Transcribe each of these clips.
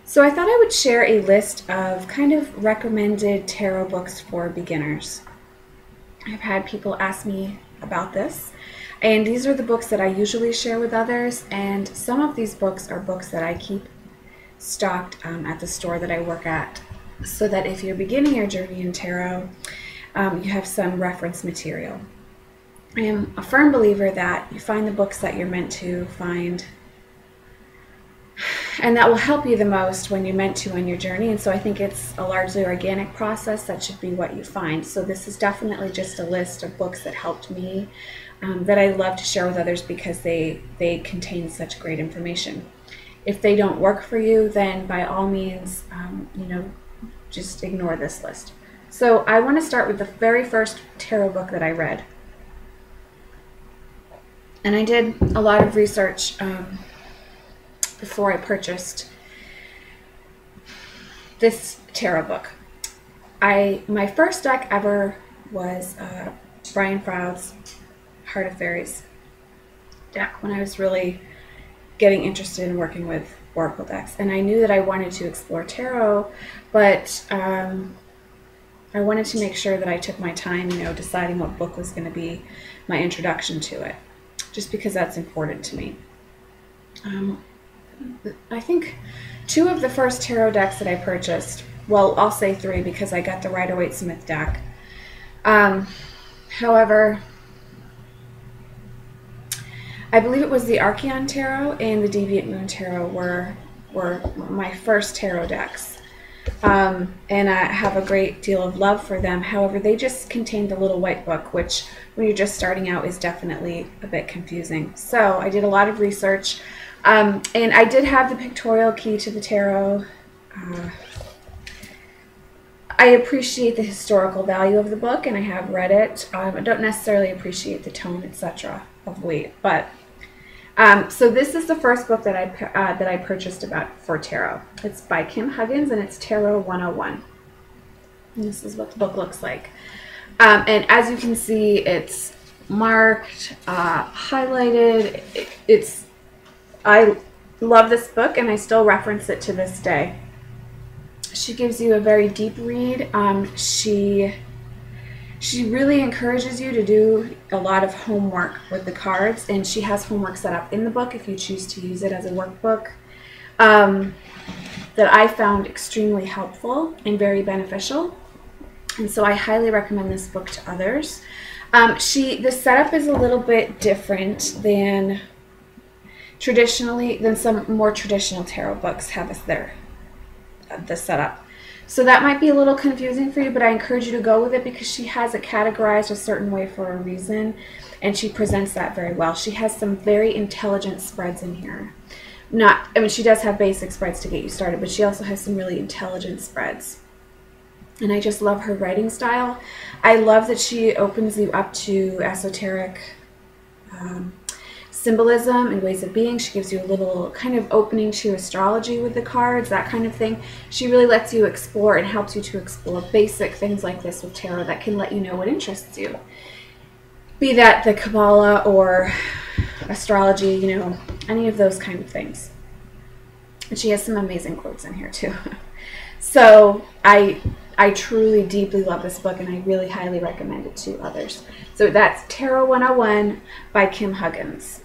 So I thought I would share a list of kind of recommended tarot books for beginners. I've had people ask me about this, and these are the books that I usually share with others, and some of these books are books that I keep stocked at the store that I work at, so that if you're beginning your journey in tarot, you have some reference material. I am a firm believer that you find the books that you're meant to find, and that will help you the most when you're meant to on your journey. And so I think it's a largely organic process. That should be what you find. So this is definitely just a list of books that helped me, that I love to share with others because they contain such great information. If they don't work for you, then by all means, just ignore this list. So I want to start with the very first tarot book that I read. And I did a lot of research before I purchased this tarot book. My first deck ever was Brian Froud's Heart of Fairies deck when I was really getting interested in working with oracle decks. And I knew that I wanted to explore tarot, but I wanted to make sure that I took my time, deciding what book was going to be my introduction to it, just because that's important to me. I think two of the first tarot decks that I purchased, well, I'll say three because I got the Rider-Waite-Smith deck. However, I believe it was the Archeon Tarot and the Deviant Moon Tarot were my first tarot decks. And I have a great deal of love for them. However, they just contained the little white book, which when you're just starting out is definitely a bit confusing. So I did a lot of research. And I did have the pictorial key to the tarot. I appreciate the historical value of the book, and I have read it. I don't necessarily appreciate the tone, etc. of Waite, but so this is the first book that I purchased for tarot. It's by Kim Huggens, and it's Tarot 101. And this is what the book looks like. And as you can see, it's marked, highlighted. I love this book, and I still reference it to this day. She gives you a very deep read. She really encourages you to do a lot of homework with the cards, and she has homework set up in the book if you choose to use it as a workbook, that I found extremely helpful and very beneficial. And so I highly recommend this book to others. The setup is a little bit different than some more traditional tarot books have the setup. So that might be a little confusing for you, but I encourage you to go with it because she has it categorized a certain way for a reason, and she presents that very well. She has some very intelligent spreads in here. She does have basic spreads to get you started, but she also has some really intelligent spreads. And I just love her writing style. I love that she opens you up to esoteric symbolism and ways of being. She gives you a little kind of opening to astrology with the cards, that kind of thing. She really lets you explore and helps you to explore basic things like this with tarot that can let you know what interests you. Be that the Kabbalah or astrology, any of those kind of things. And she has some amazing quotes in here too. So I truly, deeply love this book, and I really highly recommend it to others. So that's Tarot 101 by Kim Huggens.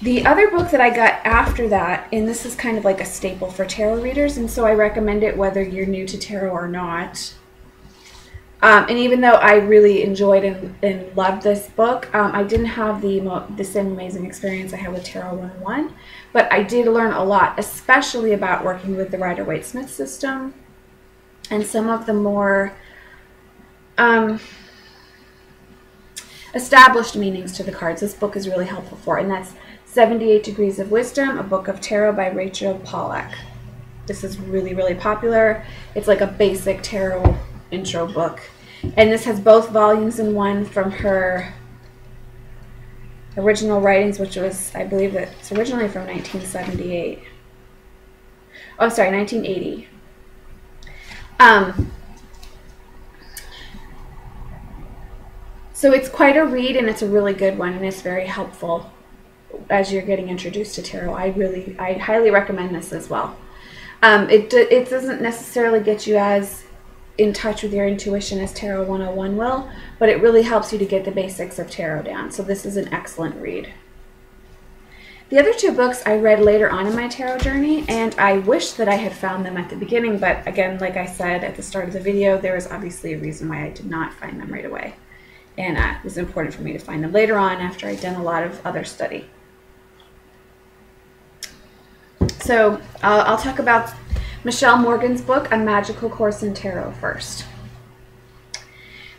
The other book that I got after that, and this is kind of like a staple for tarot readers, and so I recommend it whether you're new to tarot or not. And even though I really enjoyed and loved this book, I didn't have the same amazing experience I had with Tarot 101, but I did learn a lot, especially about working with the Rider-Waite-Smith system and some of the more established meanings to the cards. This book is really helpful for, and that's 78 Degrees of Wisdom, a book of tarot by Rachel Pollack. This is really, really popular. It's like a basic tarot intro book. And this has both volumes in one from her original writings, which was, I believe it's originally from 1978. Oh, sorry, 1980. So it's quite a read, and it's a really good one, and it's very helpful as you're getting introduced to tarot. I highly recommend this as well. It doesn't necessarily get you as in touch with your intuition as Tarot 101 will, but it really helps you to get the basics of tarot down. So this is an excellent read. The other two books I read later on in my tarot journey, and I wish that I had found them at the beginning, but again, like I said at the start of the video, there was obviously a reason why I did not find them right away. And it was important for me to find them later on after I'd done a lot of other study. So I'll talk about Michelle Morgan's book, A Magical Course in Tarot, first.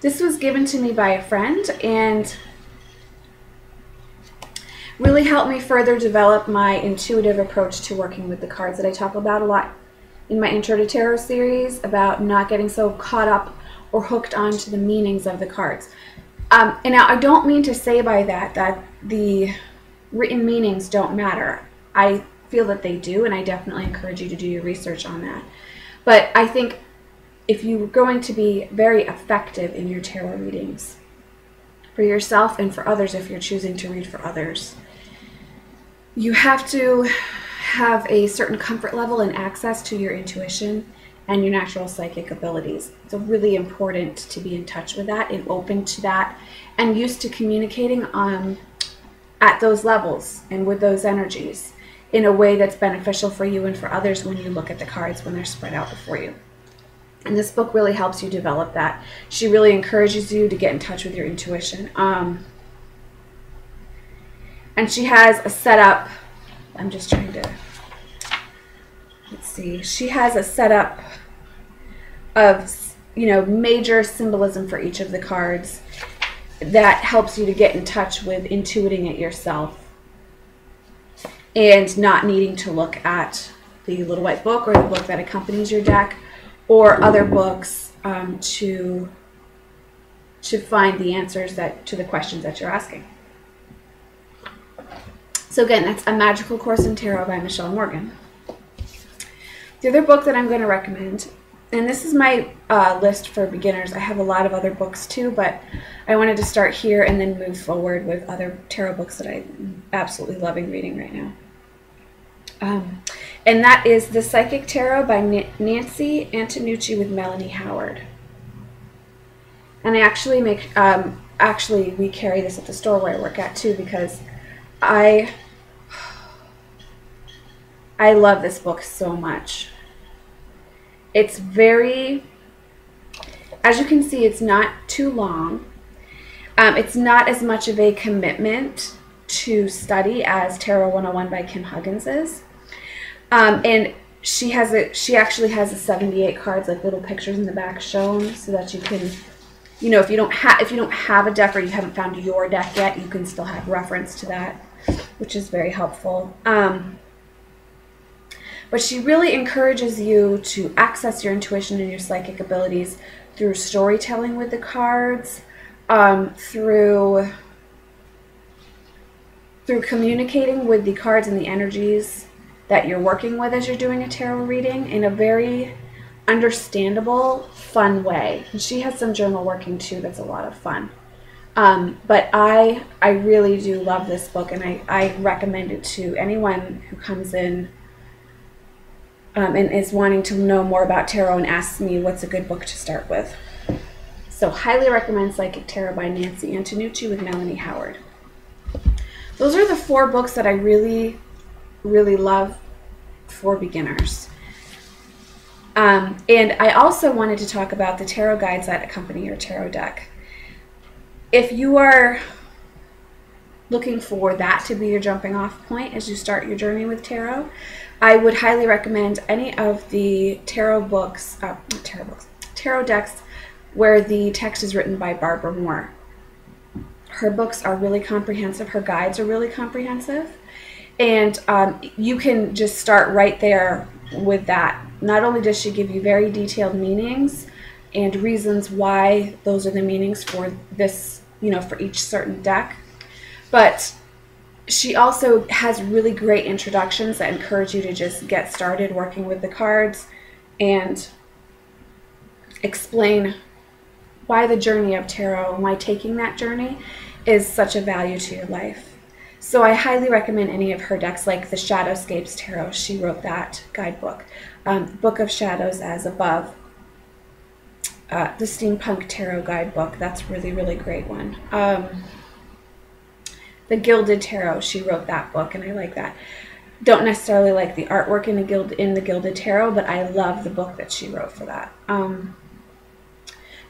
This was given to me by a friend and really helped me further develop my intuitive approach to working with the cards that I talk about a lot in my Intro to Tarot series, about not getting so caught up or hooked onto the meanings of the cards. And now I don't mean to say by that the written meanings don't matter. I feel that they do, and I definitely encourage you to do your research on that. But I think if you're going to be very effective in your tarot readings, for yourself and for others, if you're choosing to read for others, you have to have a certain comfort level and access to your intuition and your natural psychic abilities. It's really important to be in touch with that and open to that and used to communicating at those levels and with those energies in a way that's beneficial for you and for others when you look at the cards when they're spread out before you. And this book really helps you develop that. She really encourages you to get in touch with your intuition. And she has a setup. I'm just trying to, let's see. She has a setup of, major symbolism for each of the cards that helps you to get in touch with intuiting it yourself and not needing to look at the little white book or the book that accompanies your deck or other books to find the answers to the questions that you're asking. So again, that's A Magical Course in Tarot by Michelle Morgan. The other book that I'm going to recommend, and this is my list for beginners. I have a lot of other books too, but I wanted to start here and then move forward with other tarot books that I'm absolutely loving reading right now. And that is The Psychic Tarot by Nancy Antenucci with Melanie Howard. And I actually we carry this at the store where I work at too, because I love this book so much. It's very, as you can see, it's not too long. It's not as much of a commitment to study as Tarot 101 by Kim Huggens is. And she actually has the 78 cards, like little pictures in the back shown, so that you can, if you don't have a deck or you haven't found your deck yet, you can still have reference to that, which is very helpful. But she really encourages you to access your intuition and your psychic abilities through storytelling with the cards, through communicating with the cards and the energies that you're working with as you're doing a tarot reading in a very understandable, fun way. And she has some journal working too that's a lot of fun. But I really do love this book, and I recommend it to anyone who comes in and is wanting to know more about tarot and asks me what's a good book to start with. So highly recommend Psychic Tarot by Nancy Antenucci with Melanie Howard. Those are the 4 books that I really, really love for beginners. And I also wanted to talk about the tarot guides that accompany your tarot deck. If you are looking for that to be your jumping off point as you start your journey with tarot, I would highly recommend any of the tarot decks where the text is written by Barbara Moore. Her books are really comprehensive. Her guides are really comprehensive. And you can just start right there with that. Not only does she give you very detailed meanings and reasons why those are the meanings for this, for each certain deck, but she also has really great introductions that encourage you to just get started working with the cards and explain why the journey of tarot and why taking that journey is such a value to your life. So I highly recommend any of her decks, like the Shadowscapes Tarot. She wrote that guidebook. Book of Shadows as Above. The Steampunk Tarot guidebook. That's really, really great one. The Gilded Tarot. She wrote that book, and I like that. Don't necessarily like the artwork in the Gilded Tarot, but I love the book that she wrote for that.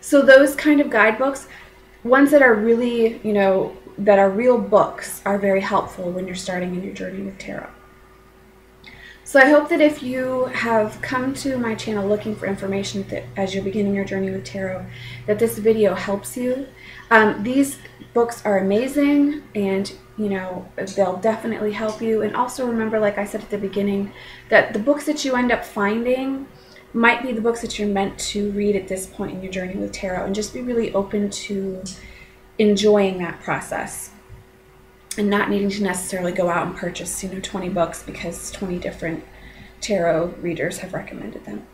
So those kind of guidebooks, ones that are really, you know, that are real books, are very helpful when you're starting in your journey with tarot. So I hope that if you have come to my channel looking for information as you're beginning your journey with tarot, that this video helps you. These books are amazing, and you know, they'll definitely help you. And also remember, like I said at the beginning, that the books that you end up finding might be the books that you're meant to read at this point in your journey with tarot, and just be really open to enjoying that process and not needing to necessarily go out and purchase, you know, 20 books because 20 different tarot readers have recommended them.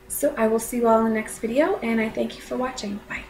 So I will see you all in the next video, and I thank you for watching. Bye.